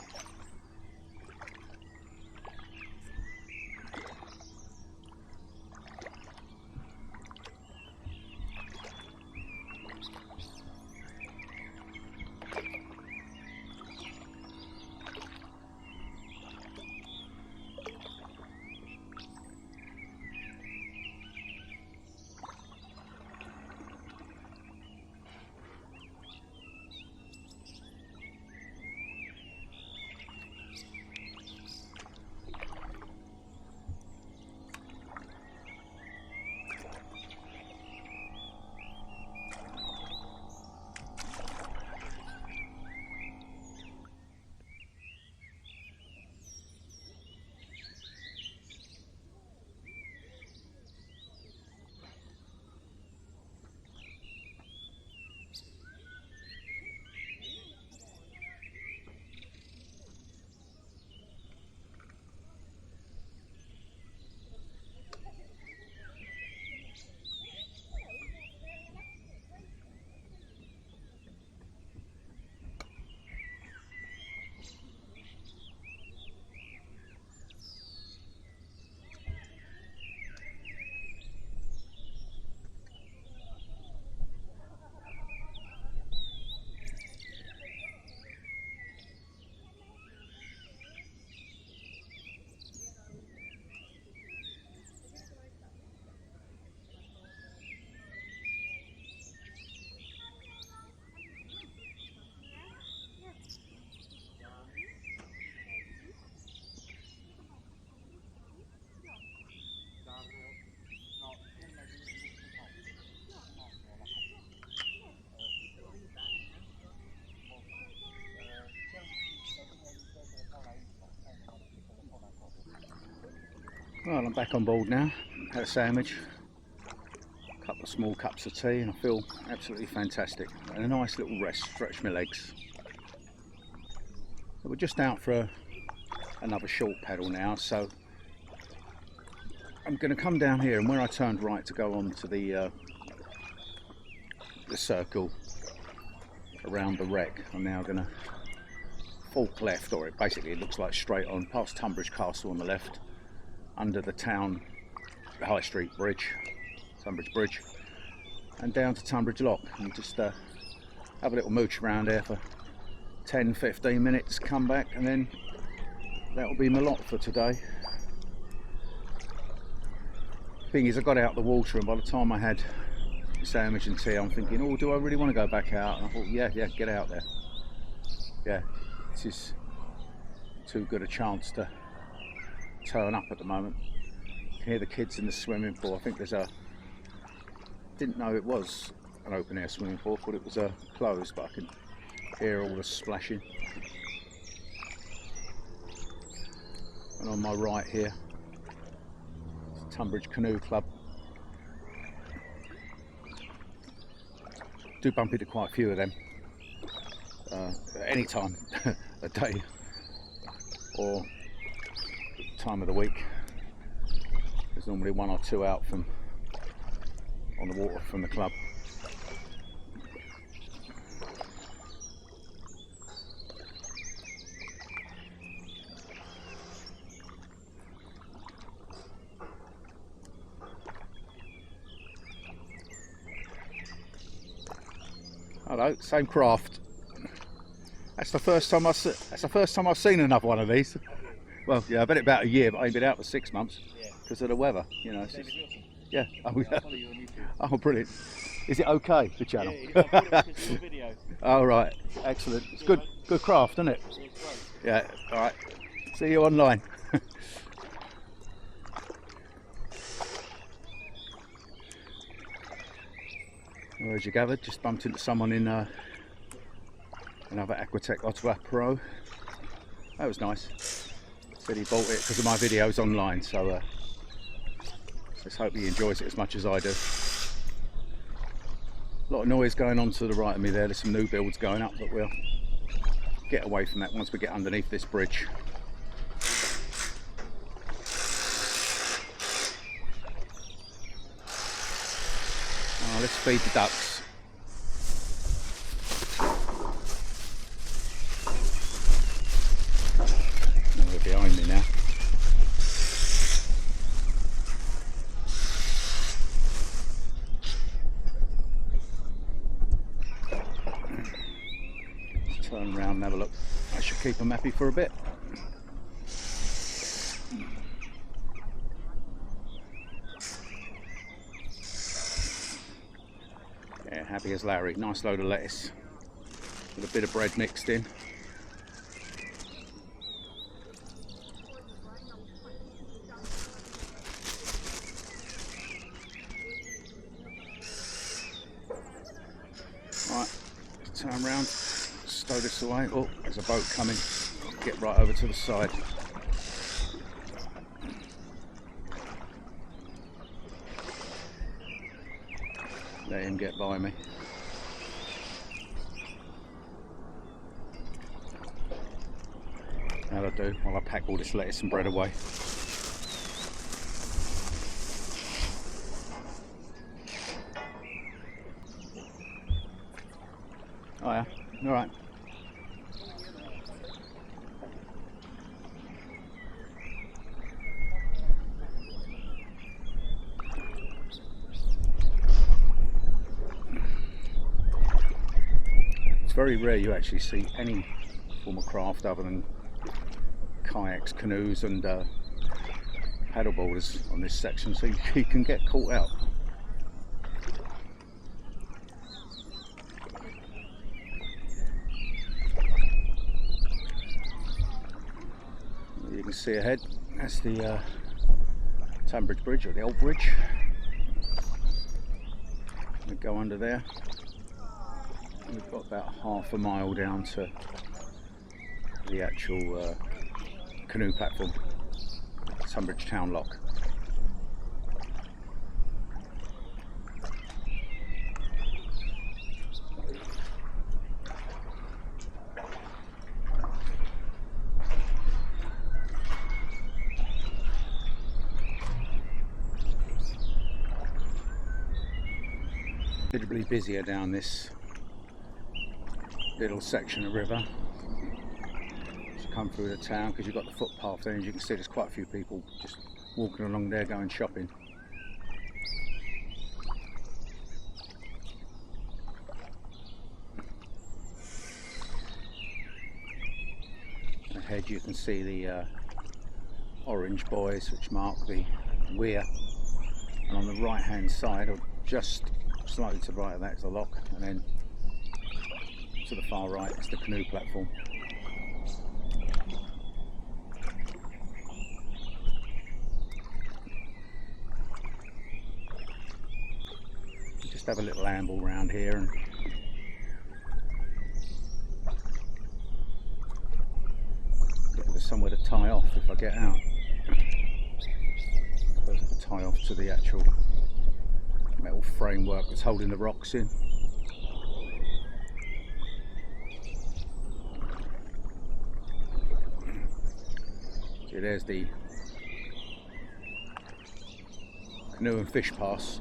Well, I'm back on board now. Had a sandwich, a couple of small cups of tea, and I feel absolutely fantastic. And a nice little rest, stretch my legs. So we're just out for another short paddle now, so I'm going to come down here, and where I turned right to go on to the circle around the wreck, I'm now going to fork left, or it looks like straight on, past Tonbridge Castle on the left, under the town, the High Street Bridge, Tonbridge Bridge, and down to Tonbridge Lock, and just have a little mooch around there for 10-15 minutes, come back, and then that'll be my lot for today. Thing is, I got out of the water, and by the time I had a sandwich and tea, I'm thinking, oh, do I really want to go back out? And I thought, yeah, get out there. Yeah, this is too good a chance to turn up at the moment. You can hear the kids in the swimming pool. I think there's didn't know it was an open air swimming pool, thought it was closed, but I can hear all the splashing. And on my right here, Tonbridge Canoe Club. Do bump into quite a few of them at any time a day or time of the week. There's normally one or two out from on the water from the club. Hello, same craft. That's the first time I've seen another one of these. Well, yeah, I've been about a year, but I ain't been out for 6 months because of the weather. You know. Yeah. Oh, yeah. Oh, brilliant. Is it okay, the channel? Yeah, video. Oh, right. Excellent. It's good craft, isn't it? Yeah. All right. See you online. Well, as you gathered, just bumped into someone in another Aquatech Ottawa Pro. That was nice. Said he bought it because of my videos online, so let's hope he enjoys it as much as I do. A lot of noise going on to the right of me there. There's some new builds going up, but we'll get away from that once we get underneath this bridge. Oh, let's feed the ducks. Oh, they're behind me now. Let's turn around and have a look. I should keep them happy for a bit. Yeah, happy as Larry. Nice load of lettuce with a bit of bread mixed in. Right, turn around, stow this away. Oh, there's a boat coming. Get right over to the side. Let him get by me. That'll do while I pack all this lettuce and bread away. Oh yeah, all right. It's very rare you actually see any form of craft other than kayaks, canoes and paddleboarders on this section, so you can get caught out. You can see ahead, that's the Tonbridge Bridge, or the old bridge. We go under there. We've got about half a mile down to the actual canoe platform, Tonbridge Town Lock. considerably busier down this little section of river. Just come through the town because you've got the footpath there, and you can see there's quite a few people just walking along there going shopping. Ahead you can see the orange buoys which mark the weir, and on the right hand side, or just slightly to the right of that, is the lock, and then to the far right is the canoe platform. Just have a little amble round here and look if there's somewhere to tie off if I get out. I suppose I could tie off to the actual metal framework that's holding the rocks in. See, there's the canoe and fish pass.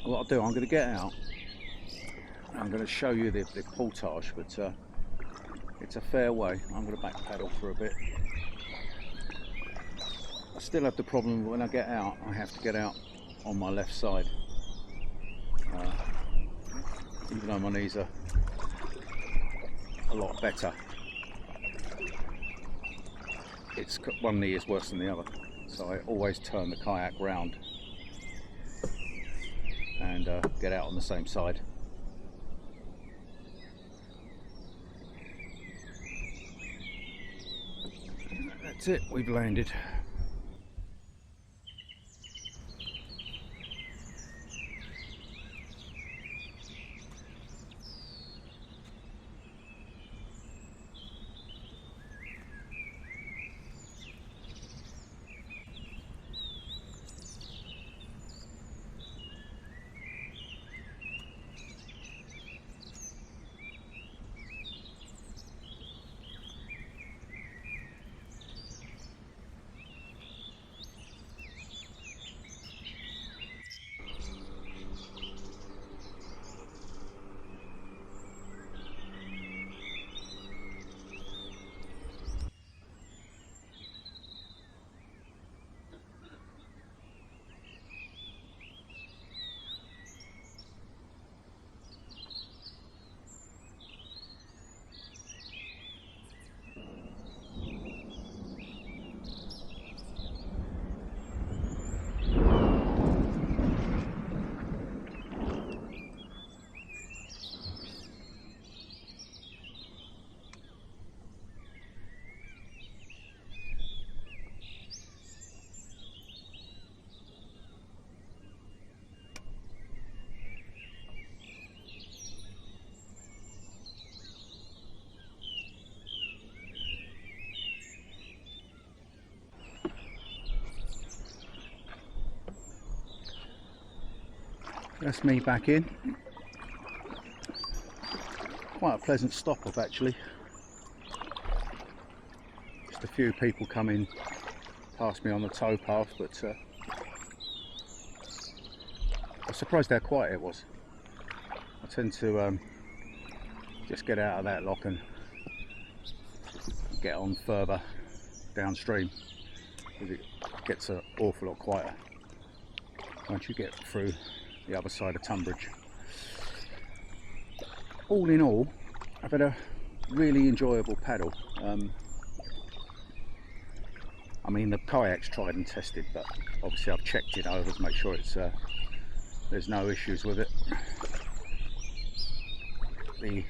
What I'll do, I'm going to get out, I'm going to show you the portage, but it's a fair way. I'm going to back paddle for a bit. I still have the problem when I get out, I have to get out on my left side, even though my knees are a lot better. It's one knee is worse than the other, so I always turn the kayak round and get out on the same side. That's it, we've landed. That's me back in. Quite a pleasant stop off actually. Just a few people coming past me on the towpath, but I was surprised how quiet it was. I tend to just get out of that lock and get on further downstream, because it gets an awful lot quieter once you get through the other side of Tonbridge. All in all, I've had a really enjoyable paddle. I mean, the kayak's tried and tested, but obviously I've checked it over to make sure it's there's no issues with it. The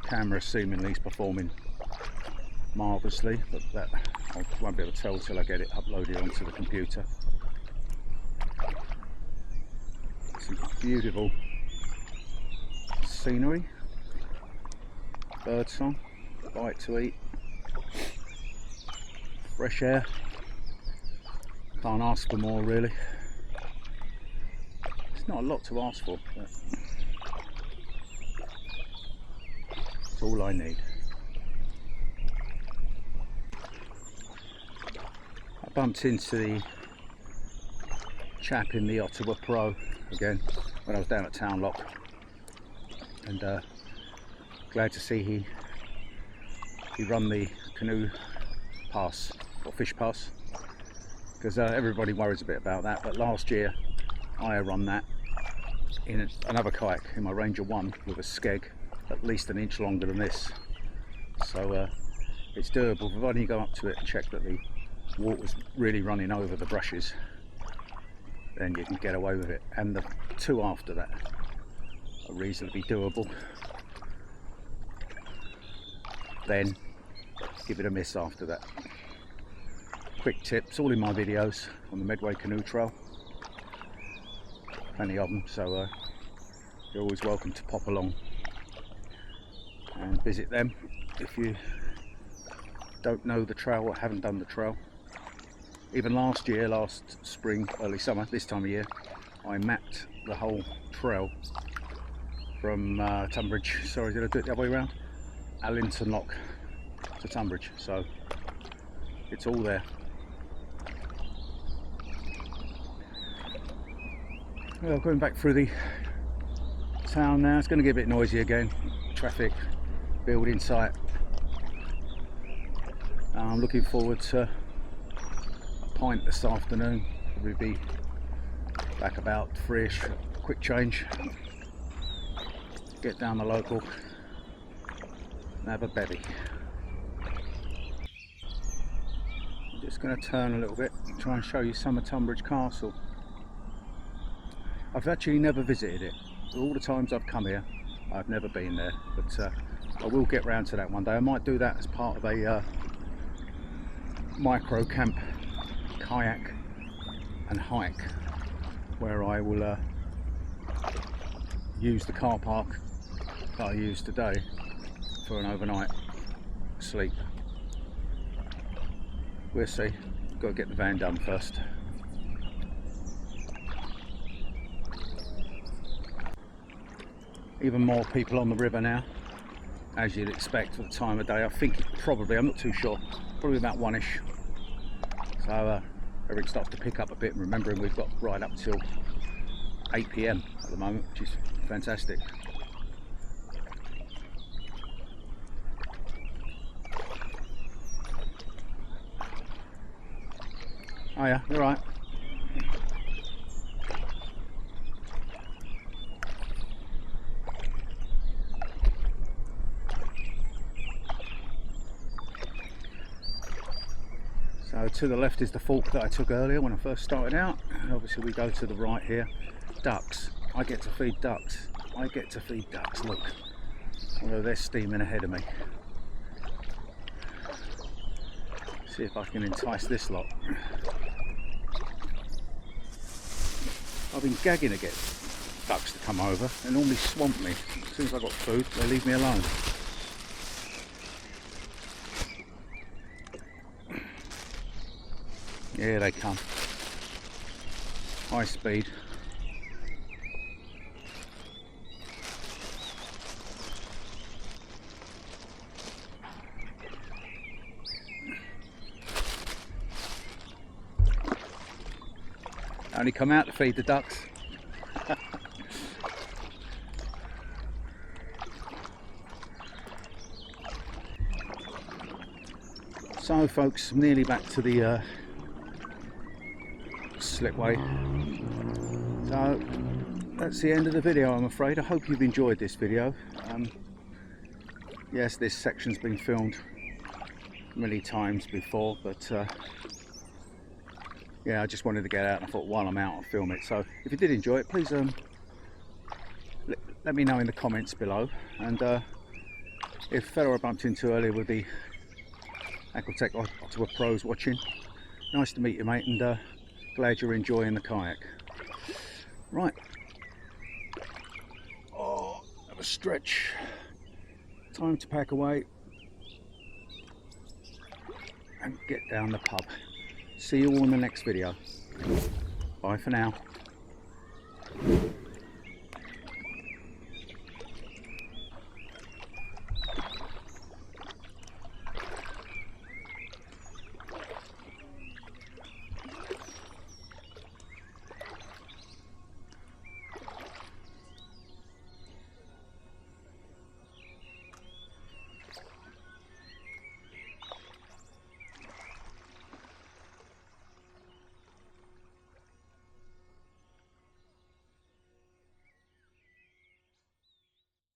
camera seemingly is performing marvellously, but that I won't be able to tell till I get it uploaded onto the computer. Some beautiful scenery, bird song, bite to eat, fresh air. Can't ask for more really. It's not a lot to ask for, but it's all I need. I bumped into the chap in the Ottawa Pro again. when I was down at Town Lock, and glad to see he run the canoe pass or fish pass, because everybody worries a bit about that. But last year I run that in another kayak, in my Ranger 1, with a skeg at least an inch longer than this, so it's doable providing you go up to it and check that the water's really running over the brushes. Then you can get away with it, and the two after that are reasonably doable. Then give it a miss after that. Quick tips, all in my videos on the Medway Canoe Trail, plenty of them, so you're always welcome to pop along and visit them if you don't know the trail or haven't done the trail. Even last year, last spring, early summer, this time of year, I mapped the whole trail from Tonbridge, sorry, did I do it the other way around? Allington Lock to Tonbridge, so it's all there. Well, going back through the town now, it's going to get a bit noisy again. Traffic, building site. I'm looking forward to pint this afternoon. Probably be back about 3ish. Quick change, get down the local and have a bevy. I'm just going to turn a little bit and try and show you some of Tonbridge Castle. I've actually never visited it. All the times I've come here I've never been there, but I will get round to that one day. I might do that as part of a micro camp kayak and hike, where I will use the car park that I used today for an overnight sleep. We'll see. Got to get the van done first. Even more people on the river now, as you'd expect for the time of day. I think probably, I'm not too sure, probably about 1ish. So everything starts to pick up a bit, and remembering we've got right up till 8 PM at the moment, which is fantastic. Oh yeah, you're right. So to the left is the fork that I took earlier when I first started out, and obviously we go to the right here. Ducks. I get to feed ducks. I get to feed ducks, look. Although they're steaming ahead of me. See if I can entice this lot. I've been gagging to get ducks to come over. They normally swamp me. As soon as I've got food, they leave me alone. Here they come. High speed. Only come out to feed the ducks. So folks, I'm nearly back to the slipway. So that's the end of the video, I'm afraid. I hope you've enjoyed this video. Yes, this section's been filmed many times before, but yeah, I just wanted to get out, and I thought while I'm out I'll film it. So if you did enjoy it, please let me know in the comments below. And if fellow I bumped into earlier with the Aquatech Optima Pros watching, nice to meet you, mate, and glad you're enjoying the kayak. Right, oh, have a stretch. Time to pack away and get down the pub. See you all in the next video. Bye for now.